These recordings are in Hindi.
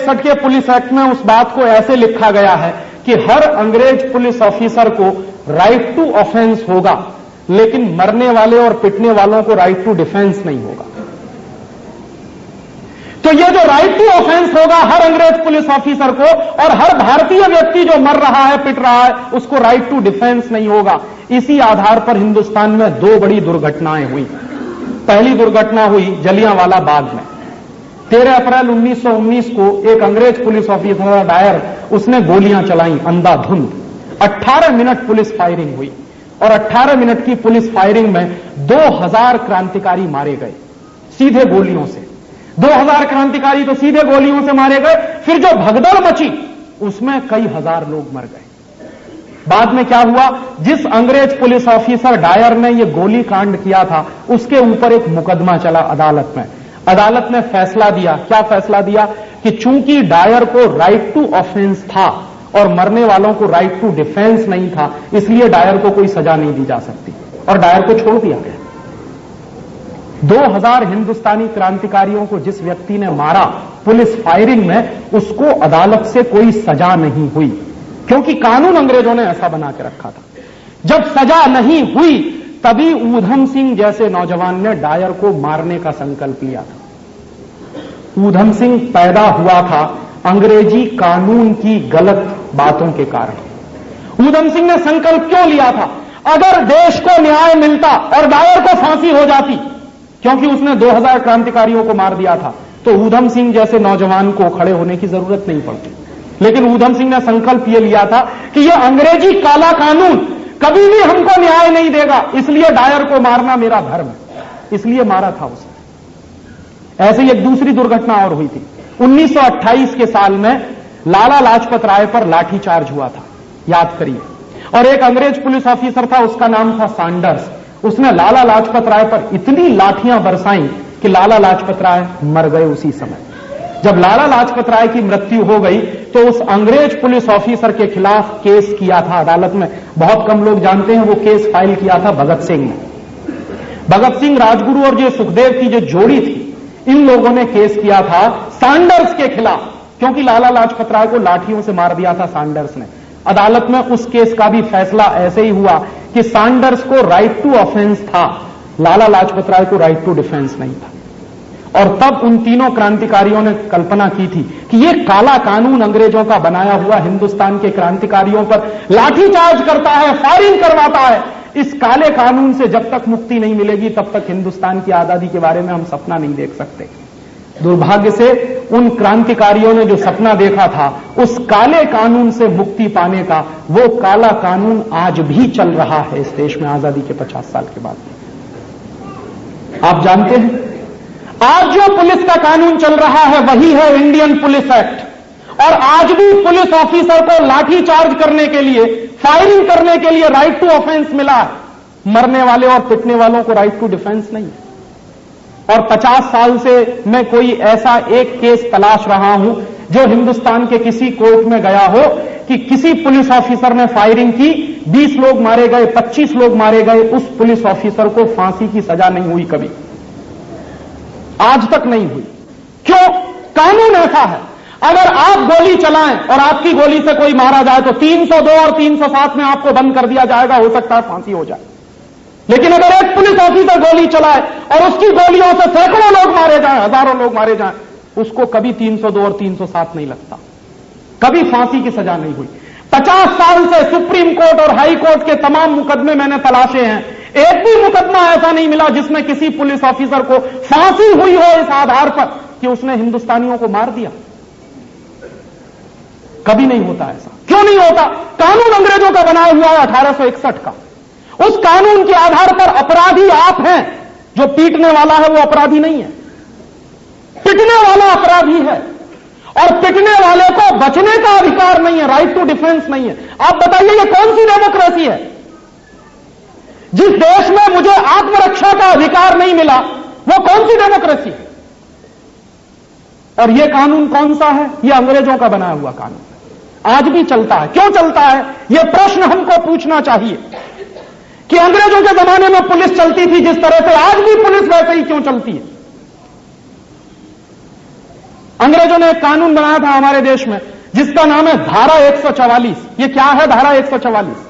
1861 के पुलिस एक्ट में उस बात को ऐसे लिखा गया है कि हर अंग्रेज पुलिस ऑफिसर को राइट टू ऑफेंस होगा, लेकिन मरने वाले और पिटने वालों को राइट टू डिफेंस नहीं होगा। तो ये जो राइट टू ऑफेंस होगा हर अंग्रेज पुलिस ऑफिसर को, और हर भारतीय व्यक्ति जो मर रहा है, पिट रहा है, उसको राइट टू डिफेंस नहीं होगा। इसी आधार पर हिंदुस्तान में दो बड़ी दुर्घटनाएं हुई। पहली दुर्घटना हुई जलियांवाला बाग में। 13 अप्रैल 1919 को एक अंग्रेज पुलिस ऑफिसर डायर, उसने गोलियां चलाई अंधाधुंध। 18 मिनट पुलिस फायरिंग हुई और 18 मिनट की पुलिस फायरिंग में 2000 क्रांतिकारी मारे गए सीधे गोलियों से। 2000 क्रांतिकारी तो सीधे गोलियों से मारे गए। फिर जो भगदड़ मची उसमें कई हजार लोग मर गए। बाद में क्या हुआ, जिस अंग्रेज पुलिस ऑफिसर डायर ने यह गोली कांड किया था उसके ऊपर एक मुकदमा चला अदालत में। अदालत ने फैसला दिया, क्या फैसला दिया, कि चूंकि डायर को राइट टू ऑफेंस था और मरने वालों को राइट टू डिफेंस नहीं था, इसलिए डायर को कोई सजा नहीं दी जा सकती और डायर को छोड़ दिया गया। 2000 हिंदुस्तानी क्रांतिकारियों को जिस व्यक्ति ने मारा पुलिस फायरिंग में, उसको अदालत से कोई सजा नहीं हुई, क्योंकि कानून अंग्रेजों ने ऐसा बना के रखा था। जब सजा नहीं हुई तभी ऊधम सिंह जैसे नौजवान ने डायर को मारने का संकल्प लिया था। ऊधम सिंह पैदा हुआ था अंग्रेजी कानून की गलत बातों के कारण। ऊधम सिंह ने संकल्प क्यों लिया था, अगर देश को न्याय मिलता और डायर को फांसी हो जाती, क्योंकि उसने 2000 क्रांतिकारियों को मार दिया था, तो ऊधम सिंह जैसे नौजवान को खड़े होने की जरूरत नहीं पड़ती। लेकिन ऊधम सिंह ने संकल्प यह लिया था कि यह अंग्रेजी काला कानून कभी भी हमको न्याय नहीं देगा, इसलिए डायर को मारना मेरा धर्म है, इसलिए मारा था उसने। ऐसे ही एक दूसरी दुर्घटना और हुई थी। 1928 के साल में लाला लाजपत राय पर लाठीचार्ज हुआ था, याद करिए। और एक अंग्रेज पुलिस ऑफिसर था, उसका नाम था सैंडर्स। उसने लाला लाजपत राय पर इतनी लाठियां बरसाई कि लाला लाजपत राय मर गए उसी समय। जब लाला लाजपत राय की मृत्यु हो गई तो उस अंग्रेज पुलिस ऑफिसर के खिलाफ केस किया था अदालत में। बहुत कम लोग जानते हैं वो केस फाइल किया था भगत सिंह ने। भगत सिंह, राजगुरु और जो सुखदेव की जो जोड़ी थी, इन लोगों ने केस किया था सैंडर्स के खिलाफ, क्योंकि लाला लाजपत राय को लाठियों से मार दिया था सैंडर्स ने। अदालत में उस केस का भी फैसला ऐसे ही हुआ कि सैंडर्स को राइट टू ऑफेंस था, लाला लाजपत राय को राइट टू डिफेंस नहीं था। और तब उन तीनों क्रांतिकारियों ने कल्पना की थी कि ये काला कानून अंग्रेजों का बनाया हुआ हिंदुस्तान के क्रांतिकारियों पर लाठीचार्ज करता है, फायरिंग करवाता है। इस काले कानून से जब तक मुक्ति नहीं मिलेगी तब तक हिंदुस्तान की आजादी के बारे में हम सपना नहीं देख सकते। दुर्भाग्य से उन क्रांतिकारियों ने जो सपना देखा था उस काले कानून से मुक्ति पाने का, वो काला कानून आज भी चल रहा है इस देश में आजादी के 50 साल के बाद। आप जानते हैं आज जो पुलिस का कानून चल रहा है वही है इंडियन पुलिस एक्ट। और आज भी पुलिस ऑफिसर को लाठी चार्ज करने के लिए, फायरिंग करने के लिए राइट टू ऑफेंस मिला है, मरने वाले और पिटने वालों को राइट टू डिफेंस नहीं। और 50 साल से मैं कोई ऐसा एक केस तलाश रहा हूं जो हिंदुस्तान के किसी कोर्ट में गया हो कि किसी पुलिस ऑफिसर ने फायरिंग की, 20 लोग मारे गए, 25 लोग मारे गए, उस पुलिस ऑफिसर को फांसी की सजा नहीं हुई कभी, आज तक नहीं हुई। क्यों? कानून ऐसा है। अगर आप गोली चलाएं और आपकी गोली से कोई मारा जाए तो 302 और 307 में आपको बंद कर दिया जाएगा, हो सकता है फांसी हो जाए। लेकिन अगर एक पुलिस ऑफिसर गोली चलाए और उसकी गोलियों से सैकड़ों लोग मारे जाएं, हजारों लोग मारे जाएं, उसको कभी 302 और 307 नहीं लगता, कभी फांसी की सजा नहीं हुई। 50 साल से सुप्रीम कोर्ट और हाई कोर्ट के तमाम मुकदमे मैंने तलाशे हैं, एक भी मुकदमा ऐसा नहीं मिला जिसमें किसी पुलिस ऑफिसर को फांसी हुई हो इस आधार पर कि उसने हिंदुस्तानियों को मार दिया। कभी नहीं होता ऐसा। क्यों नहीं होता? कानून अंग्रेजों का बनाया हुआ है 1861 का। उस कानून के आधार पर अपराधी आप हैं, जो पीटने वाला है वो अपराधी नहीं है, पिटने वाला अपराधी है। और पिटने वाले को बचने का अधिकार नहीं है, राइट टू डिफेंस नहीं है। आप बताइए ये कौन सी डेमोक्रेसी है? जिस देश में मुझे आत्मरक्षा का अधिकार नहीं मिला वो कौन सी डेमोक्रेसी है? और यह कानून कौन सा है? यह अंग्रेजों का बनाया हुआ कानून आज भी चलता है। क्यों चलता है? यह प्रश्न हमको पूछना चाहिए कि अंग्रेजों के जमाने में पुलिस चलती थी जिस तरह से, आज भी पुलिस वैसे ही क्यों चलती है? अंग्रेजों ने एक कानून बनाया था हमारे देश में जिसका नाम है धारा 144। ये क्या है धारा 144?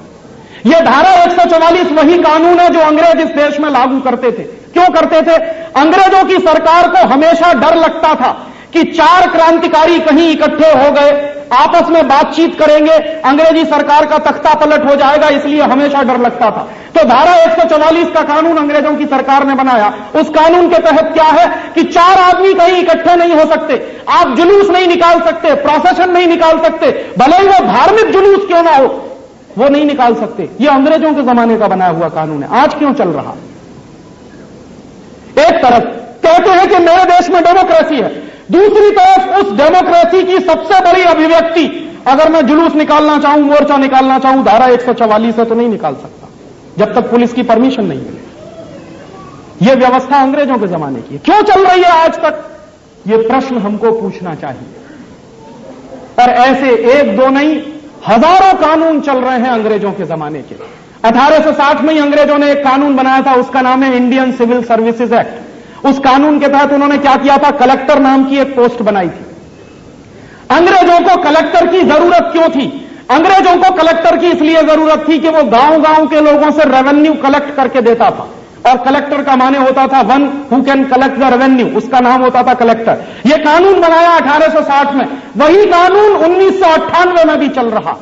ये धारा 144 वही कानून है जो अंग्रेज इस देश में लागू करते थे। क्यों करते थे? अंग्रेजों की सरकार को हमेशा डर लगता था कि 4 क्रांतिकारी कहीं इकट्ठे हो गए, आपस में बातचीत करेंगे, अंग्रेजी सरकार का तख्ता पलट हो जाएगा, इसलिए हमेशा डर लगता था। तो धारा 144 का कानून अंग्रेजों की सरकार ने बनाया। उस कानून के तहत क्या है कि 4 आदमी कहीं इकट्ठे नहीं हो सकते, आप जुलूस नहीं निकाल सकते, प्रोसेशन नहीं निकाल सकते, भले ही वो धार्मिक जुलूस क्यों ना हो, वो नहीं निकाल सकते। ये अंग्रेजों के जमाने का बनाया हुआ कानून है। आज क्यों चल रहा? एक तरफ कहते हैं कि मेरे देश में डेमोक्रेसी है, दूसरी तरफ उस डेमोक्रेसी की सबसे बड़ी अभिव्यक्ति, अगर मैं जुलूस निकालना चाहूं, मोर्चा निकालना चाहूं, धारा 144 है तो नहीं निकाल सकता जब तक पुलिस की परमिशन नहीं मिले। यह व्यवस्था अंग्रेजों के जमाने की है। क्यों चल रही है आज तक? यह प्रश्न हमको पूछना चाहिए। और ऐसे 1-2 नहीं, हजारों कानून चल रहे हैं अंग्रेजों के जमाने के। 1860 में ही अंग्रेजों ने एक कानून बनाया था, उसका नाम है इंडियन सिविल सर्विसेज एक्ट। उस कानून के तहत उन्होंने क्या किया था? कलेक्टर नाम की एक पोस्ट बनाई थी। अंग्रेजों को कलेक्टर की जरूरत क्यों थी? अंग्रेजों को कलेक्टर की इसलिए जरूरत थी कि वो गांव-गांव के लोगों से रेवेन्यू कलेक्ट करके देता था, और कलेक्टर का माने होता था one who can collect the revenue, उसका नाम होता था कलेक्टर। यह कानून बनाया 1860 में, वही कानून 1998 में भी चल रहा,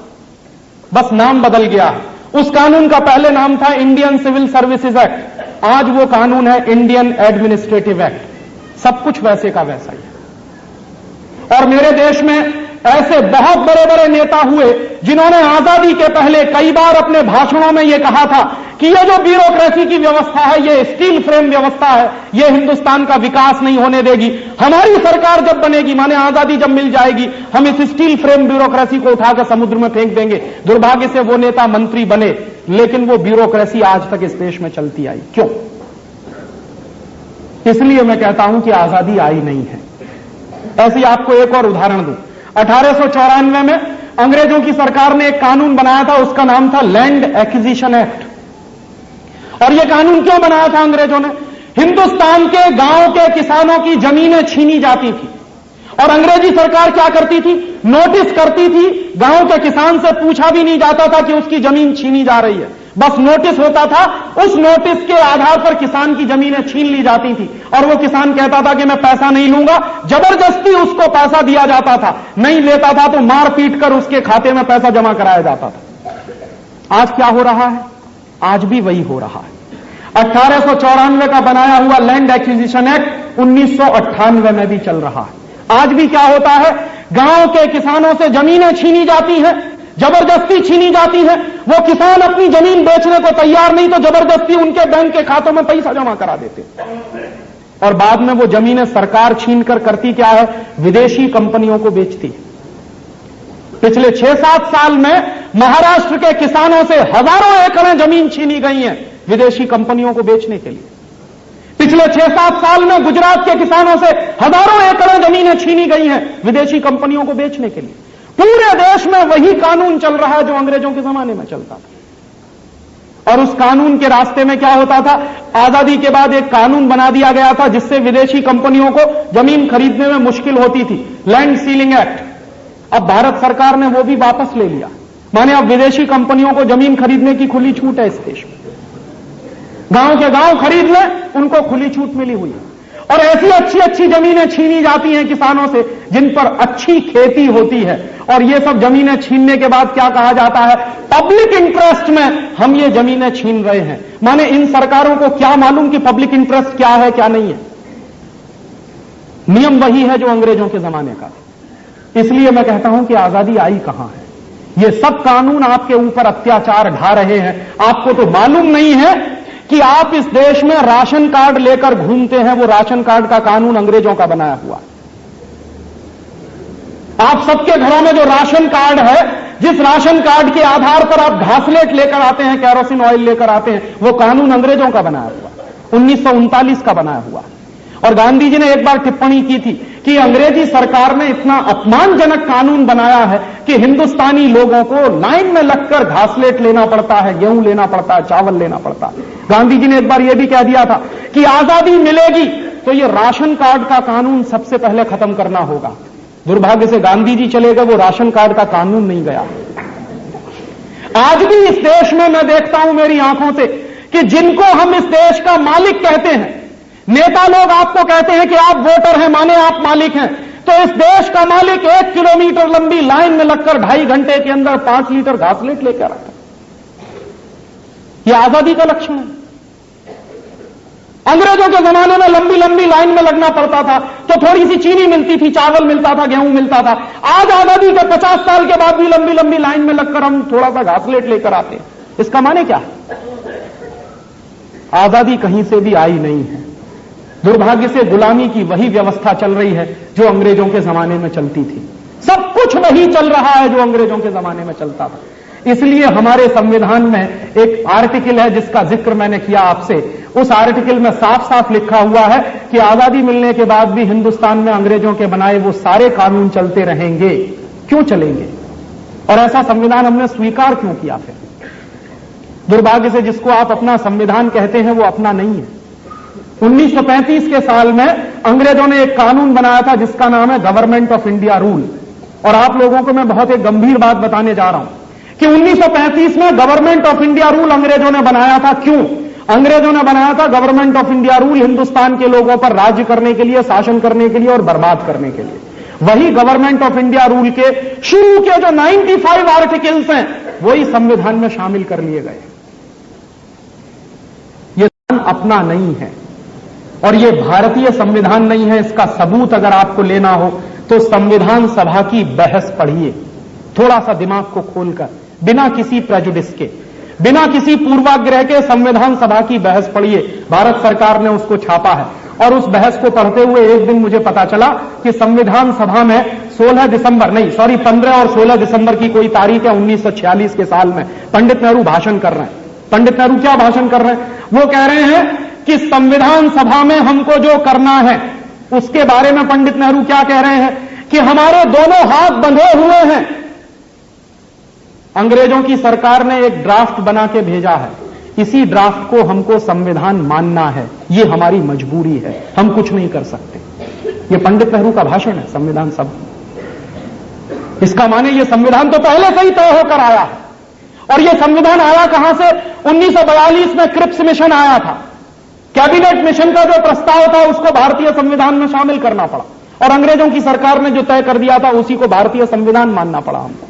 बस नाम बदल गया है। उस कानून का पहले नाम था इंडियन सिविल सर्विसेज एक्ट, आज वो कानून है इंडियन एडमिनिस्ट्रेटिव एक्ट। सब कुछ वैसे का वैसा ही है। और मेरे देश में ऐसे बहुत बड़े बड़े नेता हुए जिन्होंने आजादी के पहले कई बार अपने भाषणों में यह कहा था कि यह जो ब्यूरोक्रेसी की व्यवस्था है, यह स्टील फ्रेम व्यवस्था है, यह हिंदुस्तान का विकास नहीं होने देगी। हमारी सरकार जब बनेगी, माने आजादी जब मिल जाएगी, हम इस स्टील फ्रेम ब्यूरोक्रेसी को उठाकर समुद्र में फेंक देंगे। दुर्भाग्य से वो नेता मंत्री बने, लेकिन वो ब्यूरोक्रेसी आज तक इस देश में चलती आई। क्यों? इसलिए मैं कहता हूं कि आजादी आई नहीं है। ऐसी आपको एक और उदाहरण दूं। 1894 में अंग्रेजों की सरकार ने एक कानून बनाया था, उसका नाम था लैंड एक्विजिशन एक्ट। और यह कानून क्यों बनाया था अंग्रेजों ने? हिंदुस्तान के गांव के किसानों की जमीनें छीनी जाती थी, और अंग्रेजी सरकार क्या करती थी? नोटिस करती थी। गांव के किसान से पूछा भी नहीं जाता था कि उसकी जमीन छीनी जा रही है, बस नोटिस होता था। उस नोटिस के आधार पर किसान की जमीनें छीन ली जाती थी, और वो किसान कहता था कि मैं पैसा नहीं लूंगा, जबरदस्ती उसको पैसा दिया जाता था। नहीं लेता था तो मार पीट कर उसके खाते में पैसा जमा कराया जाता था। आज क्या हो रहा है? आज भी वही हो रहा है। 1894 का बनाया हुआ लैंड एक्विजिशन एक्ट 1998 में भी चल रहा है। आज भी क्या होता है? गांव के किसानों से जमीनें छीनी जाती हैं, जबरदस्ती छीनी जाती है। वो किसान अपनी जमीन बेचने को तैयार नहीं, तो जबरदस्ती उनके बैंक के खातों में पैसा जमा करा देते, और बाद में वो जमीनें सरकार छीन कर करती क्या है? विदेशी कंपनियों को बेचती है। पिछले 6-7 साल में महाराष्ट्र के किसानों से हजारों एकड़ जमीन छीनी गई है विदेशी कंपनियों को बेचने के लिए। पिछले 6-7 साल में गुजरात के किसानों से हजारों एकड़ जमीनें छीनी गई हैं विदेशी कंपनियों को बेचने के लिए। पूरे देश में वही कानून चल रहा है जो अंग्रेजों के जमाने में चलता था। और उस कानून के रास्ते में क्या होता था? आजादी के बाद एक कानून बना दिया गया था जिससे विदेशी कंपनियों को जमीन खरीदने में मुश्किल होती थी, लैंड सीलिंग एक्ट। अब भारत सरकार ने वो भी वापस ले लिया, माने अब विदेशी कंपनियों को जमीन खरीदने की खुली छूट है इस देश में। गांव के गांव खरीद ले, उनको खुली छूट मिली हुई है। और ऐसी अच्छी अच्छी जमीनें छीनी जाती हैं किसानों से जिन पर अच्छी खेती होती है, और ये सब जमीनें छीनने के बाद क्या कहा जाता है? पब्लिक इंटरेस्ट में हम ये जमीनें छीन रहे हैं। माने इन सरकारों को क्या मालूम कि पब्लिक इंटरेस्ट क्या है क्या नहीं है? नियम वही है जो अंग्रेजों के जमाने का। इसलिए मैं कहता हूं कि आजादी आई कहां है? ये सब कानून आपके ऊपर अत्याचार ढा रहे हैं। आपको तो मालूम नहीं है कि आप इस देश में राशन कार्ड लेकर घूमते हैं, वो राशन कार्ड का कानून अंग्रेजों का बनाया हुआ। आप सबके घरों में जो राशन कार्ड है, जिस राशन कार्ड के आधार पर आप घासलेट लेकर आते हैं, कैरोसिन ऑयल लेकर आते हैं, वो कानून अंग्रेजों का बनाया हुआ, 1939 का बनाया हुआ। और गांधी जी ने एक बार टिप्पणी की थी कि अंग्रेजी सरकार ने इतना अपमानजनक कानून बनाया है कि हिंदुस्तानी लोगों को लाइन में लगकर घासलेट लेना पड़ता है, गेहूं लेना पड़ता है, चावल लेना पड़ता है। गांधी जी ने एक बार यह भी कह दिया था कि आजादी मिलेगी तो ये राशन कार्ड का कानून सबसे पहले खत्म करना होगा। दुर्भाग्य से गांधी जी चले गए, वो राशन कार्ड का कानून नहीं गया। आज भी इस देश में मैं देखता हूं मेरी आंखों से कि जिनको हम इस देश का मालिक कहते हैं, नेता लोग आपको कहते हैं कि आप वोटर हैं, माने आप मालिक हैं, तो इस देश का मालिक 1 किलोमीटर लंबी लाइन में लगकर 2.5 घंटे के अंदर 5 लीटर घासलेट लेकर आता है। यह आजादी का लक्षण है। अंग्रेजों के जमाने में लंबी लंबी लाइन में लगना पड़ता था तो थोड़ी सी चीनी मिलती थी, चावल मिलता था, गेहूं मिलता था। आज आजादी के 50 साल के बाद भी लंबी लंबी लाइन में लगकर हम थोड़ा सा घासलेट लेकर आते हैं। इसका माने क्या है? आजादी कहीं से भी आई नहीं है। दुर्भाग्य से गुलामी की वही व्यवस्था चल रही है जो अंग्रेजों के जमाने में चलती थी। सब कुछ वही चल रहा है जो अंग्रेजों के जमाने में चलता था। इसलिए हमारे संविधान में एक आर्टिकल है जिसका जिक्र मैंने किया आपसे। उस आर्टिकल में साफ साफ लिखा हुआ है कि आजादी मिलने के बाद भी हिंदुस्तान में अंग्रेजों के बनाए वो सारे कानून चलते रहेंगे। क्यों चलेंगे? और ऐसा संविधान हमने स्वीकार क्यों किया? फिर दुर्भाग्य से जिसको आप अपना संविधान कहते हैं वो अपना नहीं है। 1935 के साल में अंग्रेजों ने एक कानून बनाया था जिसका नाम है गवर्नमेंट ऑफ इंडिया रूल। और आप लोगों को मैं बहुत एक गंभीर बात बताने जा रहा हूं कि 1935 में गवर्नमेंट ऑफ इंडिया रूल अंग्रेजों ने बनाया था। क्यों अंग्रेजों ने बनाया था government of India rule? Hindustan के लोगों पर राज्य करने के लिए, शासन करने के लिए और बर्बाद करने के लिए। वही गवर्नमेंट ऑफ इंडिया रूल के शुरू के जो 95 आर्टिकल्स हैं वही संविधान में शामिल कर लिए गए। ये अपना नहीं है और ये भारतीय संविधान नहीं है। इसका सबूत अगर आपको लेना हो तो संविधान सभा की बहस पढ़िए, थोड़ा सा दिमाग को खोलकर, बिना किसी प्रेजुडिस के, बिना किसी पूर्वाग्रह के संविधान सभा की बहस पढ़िए। भारत सरकार ने उसको छापा है और उस बहस को पढ़ते हुए एक दिन मुझे पता चला कि संविधान सभा में 15 और 16 दिसंबर की कोई तारीख है 1946 के साल में पंडित नेहरू भाषण कर रहे हैं। पंडित नेहरू क्या भाषण कर रहे हैं? वो कह रहे हैं कि संविधान सभा में हमको जो करना है उसके बारे में पंडित नेहरू क्या कह रहे हैं कि हमारे दोनों हाथ बंधे हुए हैं। अंग्रेजों की सरकार ने एक ड्राफ्ट बना के भेजा है, इसी ड्राफ्ट को हमको संविधान मानना है, ये हमारी मजबूरी है, हम कुछ नहीं कर सकते। ये पंडित नेहरू का भाषण है संविधान सभा। इसका माने ये संविधान तो पहले से ही तय होकर आया है। और ये संविधान आया कहां से? 1942 में क्रिप्स मिशन आया था। कैबिनेट मिशन का जो प्रस्ताव था उसको भारतीय संविधान में शामिल करना पड़ा और अंग्रेजों की सरकार ने जो तय कर दिया था उसी को भारतीय संविधान मानना पड़ा हमको।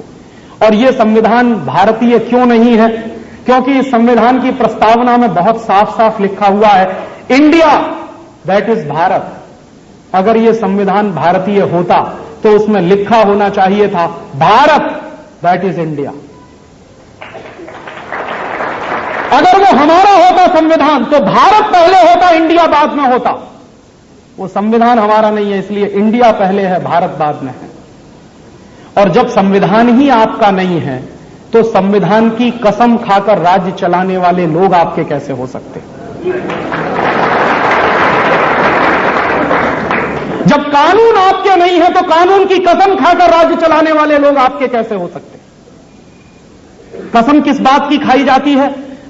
और यह संविधान भारतीय क्यों नहीं है? क्योंकि इस संविधान की प्रस्तावना में बहुत साफ साफ लिखा हुआ है इंडिया दैट इज भारत। अगर यह संविधान भारतीय होता तो उसमें लिखा होना चाहिए था भारत दैट इज इंडिया। अगर वो हमारा होता संविधान तो भारत पहले होता, इंडिया बाद में होता। वो संविधान हमारा नहीं है, इसलिए इंडिया पहले है, भारत बाद में है। और जब संविधान ही आपका नहीं है तो संविधान की कसम खाकर राज्य चलाने वाले लोग आपके कैसे हो सकते? जब कानून आपके नहीं है तो कानून की कसम खाकर राज्य चलाने वाले लोग आपके कैसे हो सकते? कसम किस बात की खाई जाती है?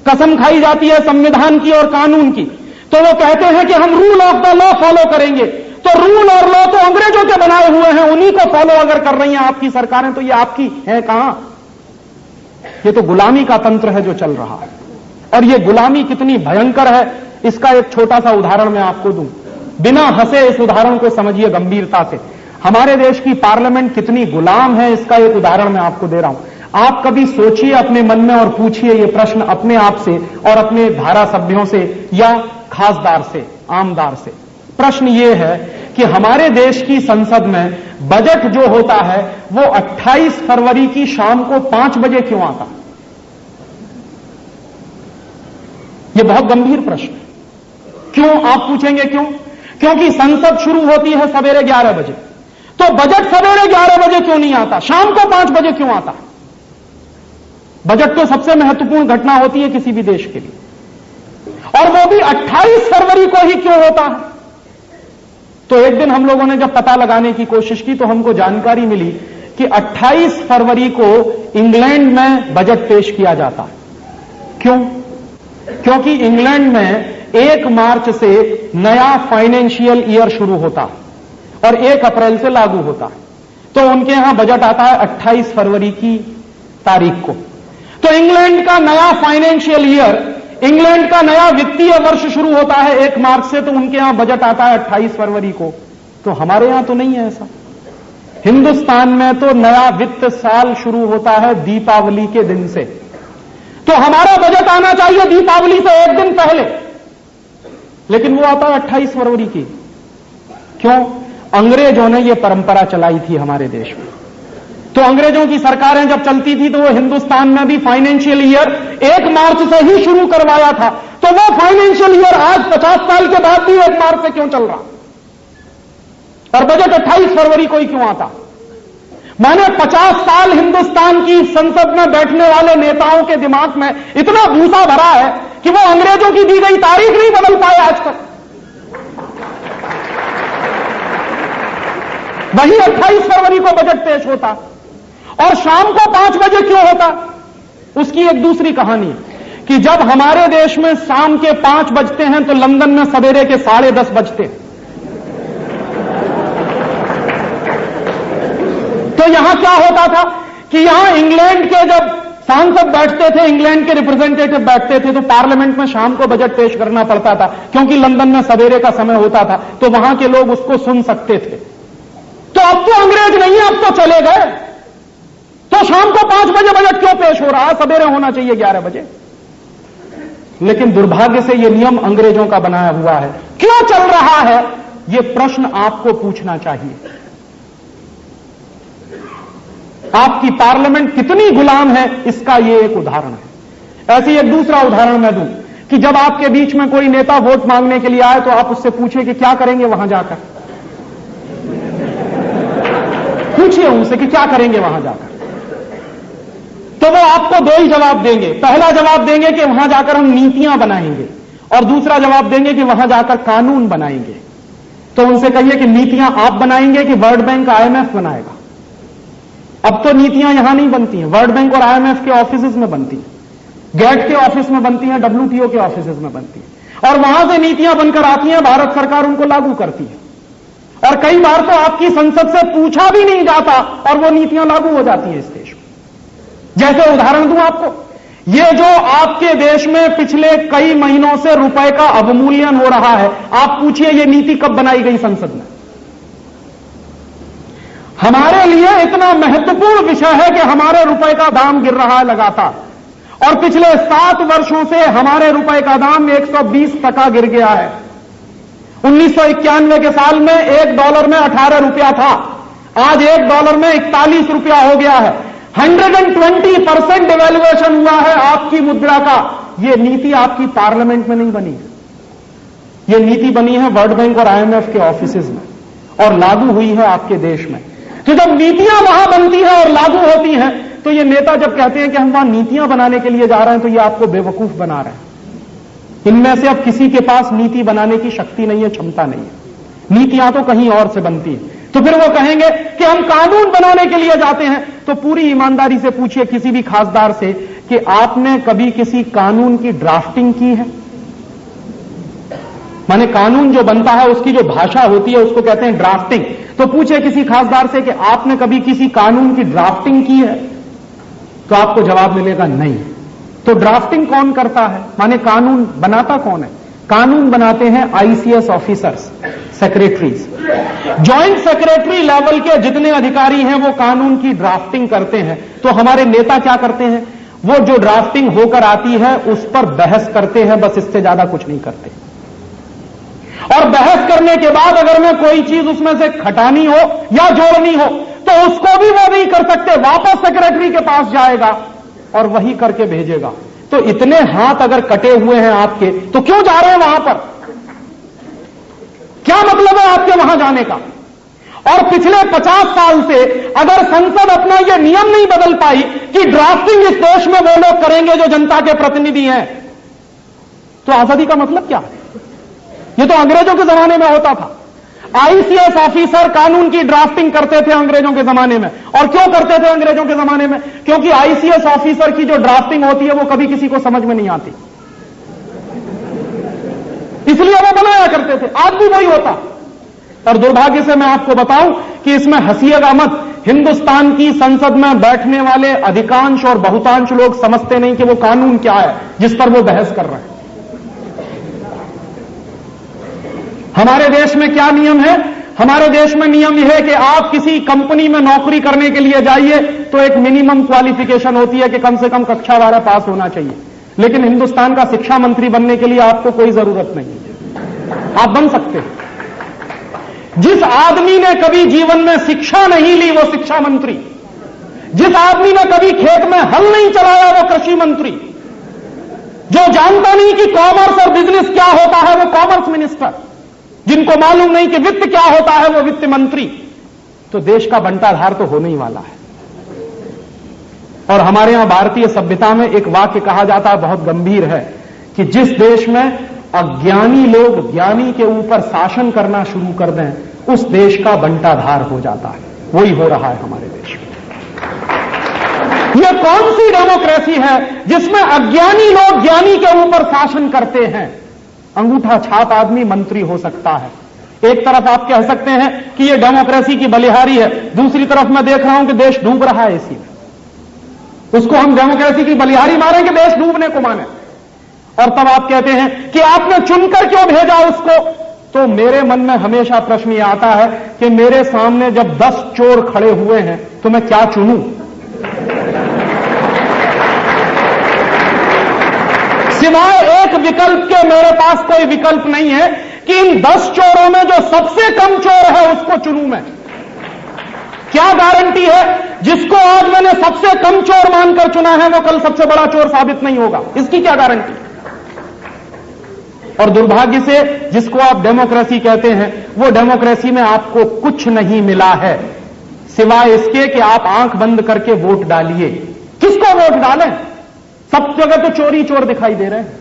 कसम खाई जाती है संविधान की और कानून की। तो वो कहते हैं कि हम rule of the law follow करेंगे। तो रूल और लॉ तो अंग्रेजों के बनाए हुए हैं, उन्हीं को फॉलो अगर कर रही हैं आपकी सरकारें तो ये आपकी है कहां? ये तो गुलामी का तंत्र है जो चल रहा है। और ये गुलामी कितनी भयंकर है इसका एक छोटा सा उदाहरण मैं आपको दूं। बिना हंसे इस उदाहरण को समझिए गंभीरता से। हमारे देश की पार्लियामेंट कितनी गुलाम है इसका एक उदाहरण मैं आपको दे रहा हूं। आप कभी सोचिए अपने मन में और पूछिए ये प्रश्न अपने आप से और अपने धारा सभ्यों से या खासदार से, आमदार से। प्रश्न ये है कि हमारे देश की संसद में बजट जो होता है वो 28 फरवरी की शाम को 5 बजे क्यों आता? ये बहुत गंभीर प्रश्न है। क्यों? आप पूछेंगे क्यों? क्योंकि संसद शुरू होती है सवेरे 11 बजे। तो बजट सवेरे 11 बजे क्यों नहीं आता? शाम को 5 बजे क्यों आता? बजट तो सबसे महत्वपूर्ण घटना होती है किसी भी देश के लिए और वो भी 28 फरवरी को ही क्यों होता है? तो एक दिन हम लोगों ने जब पता लगाने की कोशिश की तो हमको जानकारी मिली कि 28 फरवरी को इंग्लैंड में बजट पेश किया जाता है। क्यों? क्योंकि इंग्लैंड में 1 मार्च से नया फाइनेंशियल ईयर शुरू होता है और 1 अप्रैल से लागू होता है। तो उनके यहां बजट आता है 28 फरवरी की तारीख को। तो इंग्लैंड का नया फाइनेंशियल ईयर, इंग्लैंड का नया वित्तीय वर्ष शुरू होता है 1 मार्च से, तो उनके यहां बजट आता है 28 फरवरी को। तो हमारे यहां तो नहीं है ऐसा। हिंदुस्तान में तो नया वित्त साल शुरू होता है दीपावली के दिन से। तो हमारा बजट आना चाहिए दीपावली से 1 दिन पहले, लेकिन वो आता है 28 फरवरी की। क्यों? अंग्रेजों ने यह परंपरा चलाई थी हमारे देश में। तो अंग्रेजों की सरकारें जब चलती थी तो वो हिंदुस्तान में भी फाइनेंशियल ईयर 1 मार्च से ही शुरू करवाया था। तो वो फाइनेंशियल ईयर आज 50 साल के बाद भी 1 मार्च से क्यों चल रहा, और बजट 28 फरवरी को ही क्यों आता? माने 50 साल हिंदुस्तान की संसद में बैठने वाले नेताओं के दिमाग में इतना भूसा भरा है कि वो अंग्रेजों की दी गई तारीख नहीं बदल पाए आज तक। वही 28 फरवरी को बजट पेश होता, और शाम को 5 बजे क्यों होता? उसकी एक दूसरी कहानी है कि जब हमारे देश में शाम के 5 बजते हैं तो लंदन में सवेरे के 10:30 बजते हैं। तो यहां क्या होता था कि यहां इंग्लैंड के जब सांसद बैठते थे, इंग्लैंड के रिप्रेजेंटेटिव बैठते थे, तो पार्लियामेंट में शाम को बजट पेश करना पड़ता था, क्योंकि लंदन में सवेरे का समय होता था, तो वहां के लोग उसको सुन सकते थे। तो अब तो अंग्रेज नहीं है, अब तो चले गए। तो शाम को 5 बजे बजट क्यों पेश हो रहा है? सवेरे होना चाहिए 11 बजे। लेकिन दुर्भाग्य से यह नियम अंग्रेजों का बनाया हुआ है। क्यों चल रहा है? यह प्रश्न आपको पूछना चाहिए। आपकी पार्लियामेंट कितनी गुलाम है, इसका यह एक उदाहरण है। ऐसे ही एक दूसरा उदाहरण मैं दूं कि जब आपके बीच में कोई नेता वोट मांगने के लिए आए तो आप उससे पूछिए कि क्या करेंगे वहां जाकर। पूछिए उनसे कि क्या करेंगे वहां जाकर, तो वो आपको 2 ही जवाब देंगे। पहला जवाब देंगे कि वहां जाकर हम नीतियां बनाएंगे, और दूसरा जवाब देंगे कि वहां जाकर कानून बनाएंगे। तो उनसे कहिए कि नीतियां आप बनाएंगे कि वर्ल्ड बैंक IMF बनाएगा? अब तो नीतियां यहां नहीं बनती हैं, वर्ल्ड बैंक और IMF के ऑफिस में बनती हैं, गेट के ऑफिस में बनती हैं, WTO के ऑफिस में बनती हैं, और वहां से नीतियां बनकर आती हैं, भारत सरकार उनको लागू करती है। और कई बार तो आपकी संसद से पूछा भी नहीं जाता और वो नीतियां लागू हो जाती हैं इस देश में। जैसे उदाहरण दूं आपको, ये जो आपके देश में पिछले कई महीनों से रुपए का अवमूल्यन हो रहा है, आप पूछिए ये नीति कब बनाई गई संसद में? हमारे लिए इतना महत्वपूर्ण विषय है कि हमारे रुपए का दाम गिर रहा है लगातार, और पिछले 7 वर्षों से हमारे रुपए का दाम 120% गिर गया है। 1991 के साल में $1 में 18 रुपया था, आज $1 में 41 रुपया हो गया है। 120% डिवैल्यूएशन हुआ है आपकी मुद्रा का। यह नीति आपकी पार्लियामेंट में नहीं बनी, यह नीति बनी है वर्ल्ड बैंक और IMF के ऑफिसेज में, और लागू हुई है आपके देश में। तो जब नीतियां वहां बनती हैं और लागू होती हैं, तो ये नेता जब कहते हैं कि हम वहां नीतियां बनाने के लिए जा रहे हैं, तो ये आपको बेवकूफ बना रहे हैं। इनमें से अब किसी के पास नीति बनाने की शक्ति नहीं है, क्षमता नहीं है। नीतियां तो कहीं और से बनती है। तो फिर वो कहेंगे कि हम कानून बनाने के लिए जाते हैं। तो पूरी ईमानदारी से पूछिए किसी भी खासदार से कि आपने कभी किसी कानून की ड्राफ्टिंग की है? माने कानून जो बनता है उसकी जो भाषा होती है उसको कहते हैं ड्राफ्टिंग। तो पूछे किसी खासदार से कि आपने कभी किसी कानून की ड्राफ्टिंग की है? तो आपको जवाब मिलेगा नहीं। तो ड्राफ्टिंग कौन करता है? माने कानून बनाता कौन है? कानून बनाते हैं ICS officers, secretaries. Joint secretary level के जितने अधिकारी हैं वो कानून की ड्राफ्टिंग करते हैं। तो हमारे नेता क्या करते हैं? वो जो ड्राफ्टिंग होकर आती है उस पर बहस करते हैं, बस इससे ज्यादा कुछ नहीं करते। और बहस करने के बाद अगर मैं कोई चीज उसमें से घटानी हो या जोड़नी हो तो उसको भी वो नहीं कर सकते, वापस सेक्रेटरी के पास जाएगा और वही करके भेजेगा। तो इतने हाथ अगर कटे हुए हैं आपके, तो क्यों जा रहे हैं वहां पर? क्या मतलब है आपके वहां जाने का? और पिछले 50 साल से अगर संसद अपना यह नियम नहीं बदल पाई कि ड्राफ्टिंग इस देश में वो लोग करेंगे जो जनता के प्रतिनिधि हैं, तो आजादी का मतलब क्या है? ये तो अंग्रेजों के जमाने में होता था। ICS ऑफिसर कानून की ड्राफ्टिंग करते थे अंग्रेजों के जमाने में। और क्यों करते थे अंग्रेजों के जमाने में? क्योंकि ICS ऑफिसर की जो ड्राफ्टिंग होती है वो कभी किसी को समझ में नहीं आती, इसलिए वो बनाया करते थे। आज भी वही होता। और दुर्भाग्य से मैं आपको बताऊं कि इसमें हंसिएगा मत हिंदुस्तान की संसद में बैठने वाले अधिकांश और बहुतांश लोग समझते नहीं कि वो कानून क्या है जिस पर वो बहस कर रहे हैं। हमारे देश में क्या नियम है? हमारे देश में नियम यह है कि आप किसी कंपनी में नौकरी करने के लिए जाइए तो एक मिनिमम क्वालिफिकेशन होती है कि कम से कम कक्षा 12 पास होना चाहिए। लेकिन हिंदुस्तान का शिक्षा मंत्री बनने के लिए आपको कोई जरूरत नहीं है, आप बन सकते हैं। जिस आदमी ने कभी जीवन में शिक्षा नहीं ली वो शिक्षा मंत्री, जिस आदमी ने कभी खेत में हल नहीं चलाया वो कृषि मंत्री, जो जानता नहीं कि कॉमर्स और बिजनेस क्या होता है वो कॉमर्स मिनिस्टर, जिनको मालूम नहीं कि वित्त क्या होता है वो वित्त मंत्री। तो देश का बंटाधार तो होने ही वाला है। और हमारे यहां भारतीय सभ्यता में एक वाक्य कहा जाता है, बहुत गंभीर है, कि जिस देश में अज्ञानी लोग ज्ञानी के ऊपर शासन करना शुरू कर दें उस देश का बंटाधार हो जाता है। वही हो रहा है हमारे देश में। यह कौन सी डेमोक्रेसी है जिसमें अज्ञानी लोग ज्ञानी के ऊपर शासन करते हैं? अंगूठा छाप आदमी मंत्री हो सकता है। एक तरफ आप कह सकते हैं कि यह डेमोक्रेसी की बलिहारी है, दूसरी तरफ मैं देख रहा हूं कि देश डूब रहा है इसी में। उसको हम डेमोक्रेसी की बलिहारी मारें कि देश डूबने को माने? और तब आप कहते हैं कि आपने चुनकर क्यों भेजा उसको? तो मेरे मन में हमेशा प्रश्न यह आता है कि मेरे सामने जब 10 चोर खड़े हुए हैं तो मैं क्या चुनूं? सिवाय एक विकल्प के मेरे पास कोई विकल्प नहीं है कि इन 10 चोरों में जो सबसे कम चोर है उसको चुनूं मैं। क्या गारंटी है जिसको आज मैंने सबसे कम चोर मानकर चुना है वो कल सबसे बड़ा चोर साबित नहीं होगा? इसकी क्या गारंटी? और दुर्भाग्य से जिसको आप डेमोक्रेसी कहते हैं वो डेमोक्रेसी में आपको कुछ नहीं मिला है सिवाय इसके कि आप आंख बंद करके वोट डालिए। किसको वोट डालें? सब जगह तो चोरी चोर दिखाई दे रहे हैं।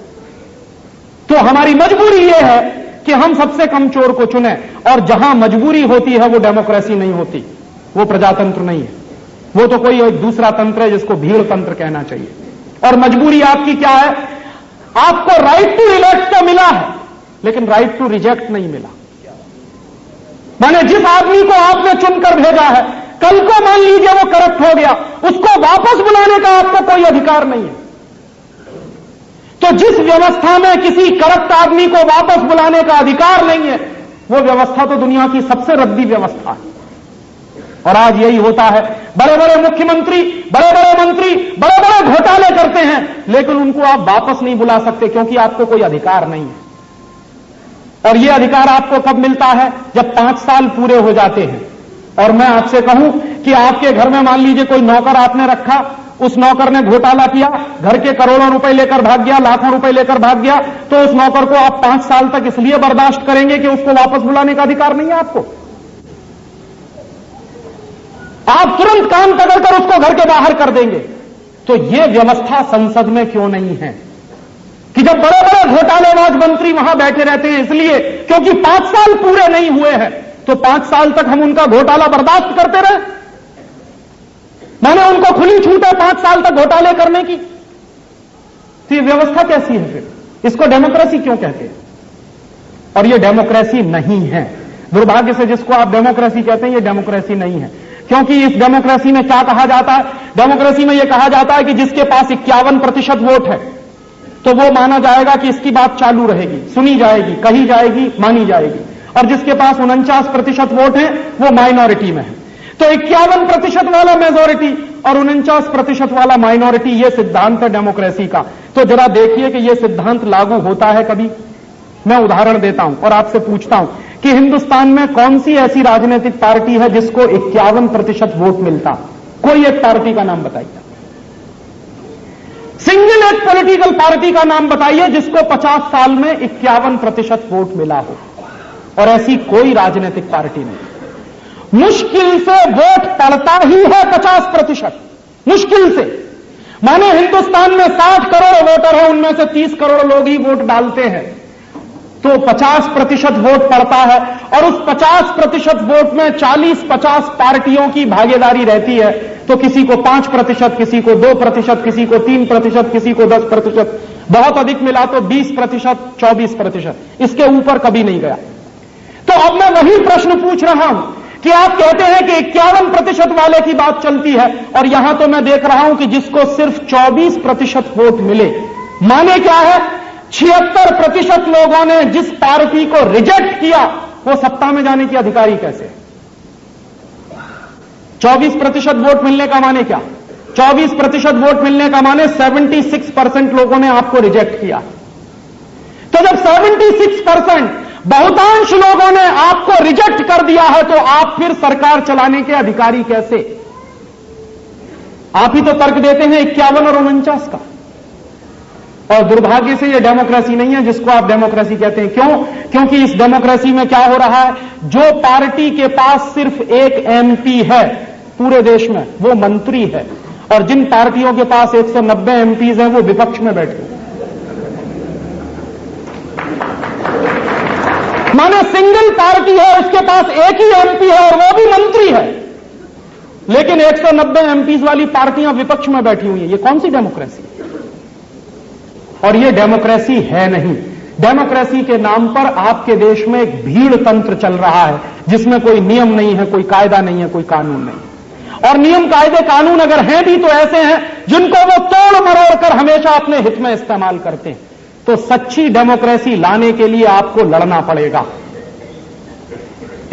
तो हमारी मजबूरी यह है कि हम सबसे कम चोर को चुने, और जहां मजबूरी होती है वो डेमोक्रेसी नहीं होती, वो प्रजातंत्र नहीं है, वो तो कोई एक दूसरा तंत्र है जिसको भीड़ तंत्र कहना चाहिए। और मजबूरी आपकी क्या है? आपको राइट टू इलेक्ट तो मिला है लेकिन राइट टू रिजेक्ट नहीं मिला। माने जिस आदमी को आपने चुनकर भेजा है, कल को मान लीजिए वो करप्ट हो गया, उसको वापस बुलाने का आपको कोई अधिकार नहीं है। तो जिस व्यवस्था में किसी करप्ट आदमी को वापस बुलाने का अधिकार नहीं है वो व्यवस्था तो दुनिया की सबसे रद्दी व्यवस्था है। और आज यही होता है, बड़े बड़े मुख्यमंत्री, बड़े बड़े मंत्री बड़े बड़े घोटाले करते हैं लेकिन उनको आप वापस नहीं बुला सकते क्योंकि आपको कोई अधिकार नहीं है। और यह अधिकार आपको कब मिलता है? जब 5 साल पूरे हो जाते हैं। और मैं आपसे कहूं कि आपके घर में मान लीजिए कोई नौकर आपने रखा, उस नौकर ने घोटाला किया, घर के करोड़ों रुपए लेकर भाग गया, लाखों रुपए लेकर भाग गया, तो उस नौकर को आप 5 साल तक इसलिए बर्दाश्त करेंगे कि उसको वापस बुलाने का अधिकार नहीं है आपको। आप तुरंत काम पकड़कर उसको घर के बाहर कर देंगे। तो यह व्यवस्था संसद में क्यों नहीं है कि जब बड़े बड़े घोटालेबाज मंत्री वहां बैठे रहते हैं? इसलिए क्योंकि 5 साल पूरे नहीं हुए हैं, तो 5 साल तक हम उनका घोटाला बर्दाश्त करते रहे। मैंने उनको खुली छूट है 5 साल तक घोटाले करने की। तो ये व्यवस्था कैसी है फिर? इसको डेमोक्रेसी क्यों कहते हैं? और ये डेमोक्रेसी नहीं है। दुर्भाग्य से जिसको आप डेमोक्रेसी कहते हैं ये डेमोक्रेसी नहीं है। क्योंकि इस डेमोक्रेसी में क्या कहा जाता है? डेमोक्रेसी में यह कहा जाता है कि जिसके पास 51% वोट है तो वो माना जाएगा कि इसकी बात चालू रहेगी, सुनी जाएगी, कही जाएगी, मानी जाएगी। और जिसके पास 49% वोट है वो माइनॉरिटी में है। तो 51% वाला मेजॉरिटी और 49% वाला माइनॉरिटी, यह सिद्धांत है डेमोक्रेसी का। तो जरा देखिए कि यह सिद्धांत लागू होता है कभी? मैं उदाहरण देता हूं और आपसे पूछता हूं कि हिंदुस्तान में कौन सी ऐसी राजनीतिक पार्टी है जिसको 51% वोट मिलता? कोई एक पार्टी का नाम बताइए। सिंगल एक पॉलिटिकल पार्टी का नाम बताइए जिसको 50 साल में 51% वोट मिला हो। और ऐसी कोई राजनीतिक पार्टी नहीं। मुश्किल से वोट पड़ता ही है 50%, मुश्किल से। माने हिंदुस्तान में 60 करोड़ वोटर है, उनमें से 30 करोड़ लोग ही वोट डालते हैं, तो 50% वोट पड़ता है। और उस 50% वोट में 40-50 पार्टियों की भागीदारी रहती है। तो किसी को 5%, किसी को 2%, किसी को 3%, किसी को 10%, बहुत अधिक मिला तो 20%, 24%, इसके ऊपर कभी नहीं गया। तो अब मैं वही प्रश्न पूछ रहा हूं कि आप कहते हैं कि 51% वाले की बात चलती है और यहां तो मैं देख रहा हूं कि जिसको सिर्फ 24% वोट मिले। माने क्या है, 76% लोगों ने जिस पार्टी को रिजेक्ट किया वो सत्ता में जाने के अधिकारी कैसे? 24% वोट मिलने का माने क्या? 24% वोट मिलने का माने 76% लोगों ने आपको रिजेक्ट किया। तो जब 76% बहुतांश लोगों ने आपको रिजेक्ट कर दिया है तो आप फिर सरकार चलाने के अधिकारी कैसे? आप ही तो तर्क देते हैं 51 और 49 का। और दुर्भाग्य से यह डेमोक्रेसी नहीं है जिसको आप डेमोक्रेसी कहते हैं। क्यों? क्योंकि इस डेमोक्रेसी में क्या हो रहा है, जो पार्टी के पास सिर्फ एक एमपी है पूरे देश में वो मंत्री है, और जिन पार्टियों के पास 190 एमपीज हैं वो विपक्ष में बैठे। माने सिंगल पार्टी है, उसके पास एक ही एमपी है और वो भी मंत्री है, लेकिन 190 एमपीज वाली पार्टियां विपक्ष में बैठी हुई हैं। ये कौन सी डेमोक्रेसी? और ये डेमोक्रेसी है नहीं। डेमोक्रेसी के नाम पर आपके देश में एक भीड़ तंत्र चल रहा है जिसमें कोई नियम नहीं है, कोई कायदा नहीं है, कोई कानून नहीं। और नियम कायदे कानून अगर हैं भी तो ऐसे हैं जिनको वो तोड़ मरोड़ कर हमेशा अपने हित में इस्तेमाल करते हैं। तो सच्ची डेमोक्रेसी लाने के लिए आपको लड़ना पड़ेगा।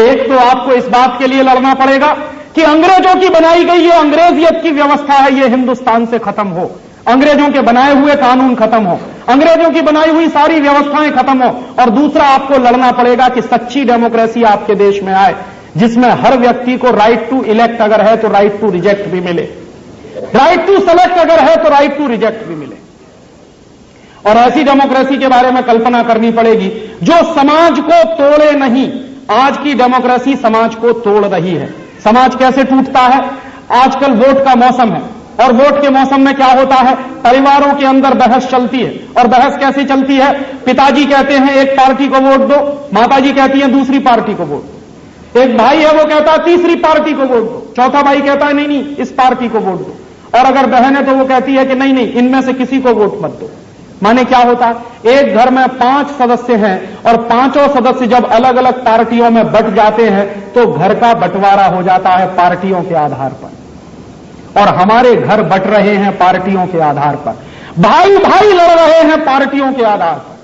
एक तो आपको इस बात के लिए लड़ना पड़ेगा कि अंग्रेजों की बनाई गई ये अंग्रेजियत की व्यवस्था है, ये हिंदुस्तान से खत्म हो, अंग्रेजों के बनाए हुए कानून खत्म हो, अंग्रेजों की बनाई हुई सारी व्यवस्थाएं खत्म हो। और दूसरा आपको लड़ना पड़ेगा कि सच्ची डेमोक्रेसी आपके देश में आए जिसमें हर व्यक्ति को राइट टू इलेक्ट अगर है तो राइट टू रिजेक्ट भी मिले, राइट टू सेलेक्ट अगर है तो राइट टू रिजेक्ट भी मिले। और ऐसी डेमोक्रेसी के बारे में कल्पना करनी पड़ेगी जो समाज को तोड़े नहीं। आज की डेमोक्रेसी समाज को तोड़ रही है। समाज कैसे टूटता है? आजकल वोट का मौसम है और वोट के मौसम में क्या होता है, परिवारों के अंदर बहस चलती है। और बहस कैसी चलती है? पिताजी कहते हैं एक पार्टी को वोट दो, माताजी कहती है दूसरी पार्टी को वोट दो। एक भाई है वो कहता है तीसरी पार्टी को वोट दो, चौथा भाई कहता है नहीं नहीं इस पार्टी को वोट दो, और अगर बहन है तो वो कहती है कि नहीं नहीं इनमें से किसी को वोट मत दो। माने क्या होता है, एक घर में 5 सदस्य हैं और पांचों सदस्य जब अलग अलग पार्टियों में बंट जाते हैं तो घर का बंटवारा हो जाता है पार्टियों के आधार पर। और हमारे घर बंट रहे हैं पार्टियों के आधार पर, भाई भाई लड़ रहे हैं पार्टियों के आधार पर,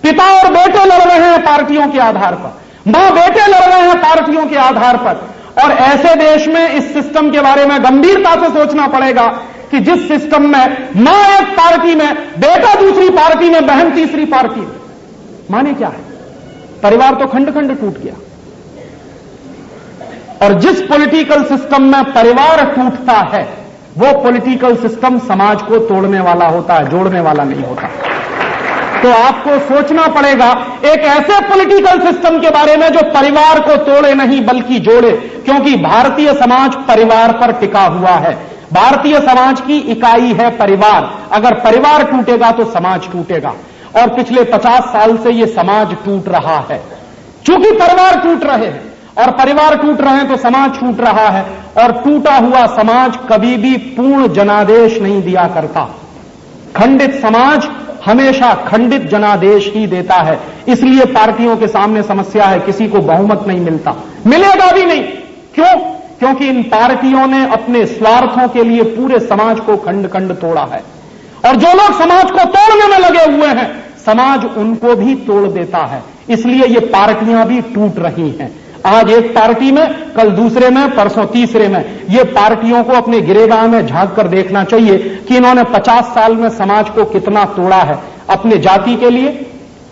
पिता और बेटे लड़ रहे हैं पार्टियों के आधार पर, मां बेटे लड़ रहे हैं पार्टियों के आधार पर। और ऐसे देश में इस सिस्टम के बारे में गंभीरता से सोचना पड़ेगा कि जिस सिस्टम में मां एक पार्टी में, बेटा दूसरी पार्टी में, बहन तीसरी पार्टी में, माने क्या है, परिवार तो खंड खंड टूट गया। और जिस पॉलिटिकल सिस्टम में परिवार टूटता है वो पॉलिटिकल सिस्टम समाज को तोड़ने वाला होता है, जोड़ने वाला नहीं होता। तो आपको सोचना पड़ेगा एक ऐसे पॉलिटिकल सिस्टम के बारे में जो परिवार को तोड़े नहीं बल्कि जोड़े, क्योंकि भारतीय समाज परिवार पर टिका हुआ है। भारतीय समाज की इकाई है परिवार। अगर परिवार टूटेगा तो समाज टूटेगा, और पिछले 50 साल से यह समाज टूट रहा है। चूंकि परिवार टूट रहे हैं और परिवार टूट रहे हैं तो समाज टूट रहा है, और टूटा हुआ समाज कभी भी पूर्ण जनादेश नहीं दिया करता। खंडित समाज हमेशा खंडित जनादेश ही देता है। इसलिए पार्टियों के सामने समस्या है, किसी को बहुमत नहीं मिलता, मिलेगा भी नहीं। क्यों? क्योंकि इन पार्टियों ने अपने स्वार्थों के लिए पूरे समाज को खंड खंड तोड़ा है। और जो लोग समाज को तोड़ने में लगे हुए हैं समाज उनको भी तोड़ देता है। इसलिए ये पार्टियां भी टूट रही हैं। आज एक पार्टी में, कल दूसरे में, परसों तीसरे में। ये पार्टियों को अपने गिरेगांव में झांक कर देखना चाहिए कि इन्होंने 50 साल में समाज को कितना तोड़ा है। अपने जाति के लिए,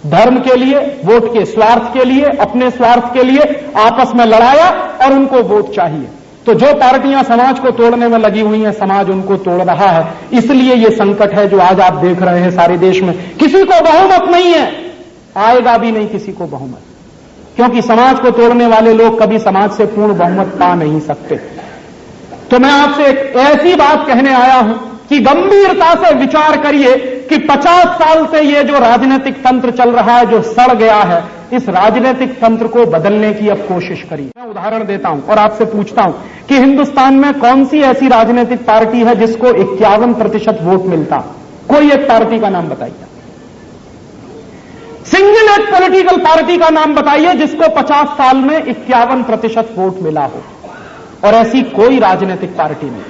धर्म के लिए, वोट के स्वार्थ के लिए, अपने स्वार्थ के लिए आपस में लड़ाया और उनको वोट चाहिए। तो जो पार्टियां समाज को तोड़ने में लगी हुई हैं समाज उनको तोड़ रहा है। इसलिए ये संकट है जो आज आप देख रहे हैं सारे देश में। किसी को बहुमत नहीं है, आएगा भी नहीं किसी को बहुमत, क्योंकि समाज को तोड़ने वाले लोग कभी समाज से पूर्ण बहुमत पा नहीं सकते। तो मैं आपसे एक ऐसी बात कहने आया हूं कि गंभीरता से विचार करिए कि 50 साल से ये जो राजनीतिक तंत्र चल रहा है, जो सड़ गया है, इस राजनीतिक तंत्र को बदलने की अब कोशिश करिए। मैं उदाहरण देता हूं और आपसे पूछता हूं कि हिंदुस्तान में कौन सी ऐसी राजनीतिक पार्टी है जिसको 51% वोट मिलता? कोई एक पार्टी का नाम बताइए। सिंगल एक पॉलिटिकल पार्टी का नाम बताइए जिसको 50 साल में 51% वोट मिला हो, और ऐसी कोई राजनीतिक पार्टी नहीं।